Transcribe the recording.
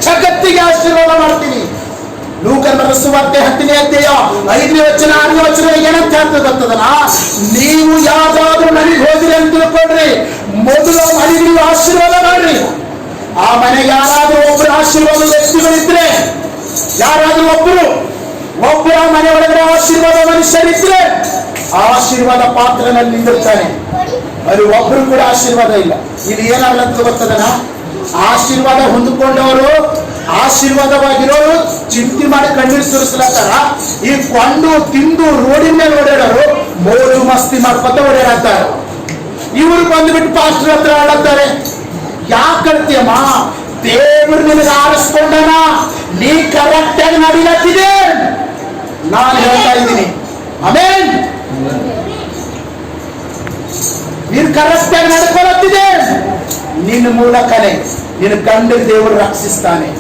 ಜಗತ್ತಿಗೆ ಆಶೀರ್ವಾದ ಮಾಡ್ತೀನಿ. ಲೂಕನ ಸುವಾರ್ತೆ 10ನೇ ಅಧ್ಯಾಯ 5ನೇ ವಚನ 6ನೇ ವಚನ ಏನಂತ ಹೇಳ್ತದೆ ಗೊತ್ತದನ? ನೀವು ಯಾವ್ದಾದ್ರು ಮನೆಗೆ ಹೋದ್ರಿ ಅಂತ ತಿಳ್ಕೊಳ್ರಿ, ಮೊದಲು ಮನೆಗೆ ನೀವು ಆಶೀರ್ವಾದ ಮಾಡ್ರಿ. ಆ ಮನೆಗೆ ಯಾರಾದ್ರೂ ಒಬ್ಬರು ಆಶೀರ್ವಾದ ವ್ಯಕ್ತಿಗಳಿದ್ರೆ, ಯಾರಾದ್ರೂ ಒಬ್ಬರು ಆ ಮನೆ ಒಳಗಡೆ ಆಶೀರ್ವಾದ ಮನುಷ್ಯರಿದ್ರೆ ಆಶೀರ್ವಾದ ಪಾತ್ರನಲ್ಲಿ ನಿಂದಿರ್ತಾನೆ. ಅಲ್ಲಿ ಒಬ್ರು ಕೂಡ ಆಶೀರ್ವಾದ ಇಲ್ಲ. ಇಲ್ಲಿ ಏನಾಗ್ಲಂತ ಗೊತ್ತದನ? ಆಶೀರ್ವಾದ ಹೊಂದಿಕೊಂಡವರು, ಆಶೀರ್ವಾದವಾಗಿರೋರು ಚಿಂತೆ ಮಾಡಿ ಕಣ್ಣೀರು ಸುರಿಸ್ಲತ್ತಾರ. ಈ ಕೊಂಡು ತಿಂದು ರೋಡಿನ ಮೇಲೆ ಓಡಾಡೋರು ಮೋಜು ಮಸ್ತಿ ಮಾಡ್ಕೊತ ಓಡಾಡ್ತಾರೆ. ಇವರು ಬಂದ್ಬಿಟ್ಟು ಪಾಸ್ಟರ್ ಹತ್ರ ಆಡತ್ತಾರೆ. ಯಾಕಂತೀಯಮ್ಮ? ದೇವರು ನಿನಗೆ ಆರಿಸ್ಕೊಂಡನ, ನೀ ಕರೆಕ್ಟ್ ಆಗಿ ನಡಿಲತ್ತಿದೆ. ನಾನು ಹೇಳ್ತಾ ಇದ್ದೀನಿ, ಆಮೆನ್. ನೀನು ಕರೆಕ್ಟ್ ಆಗಿ ನಡ್ಕೊಳತ್ತಿದೆ. ನಿನ್ನ ಮೂಲಕನೇ ನಿನ್ನ ಗಂಡ ದೇವರು ರಕ್ಷಿಸ್ತಾನೆ.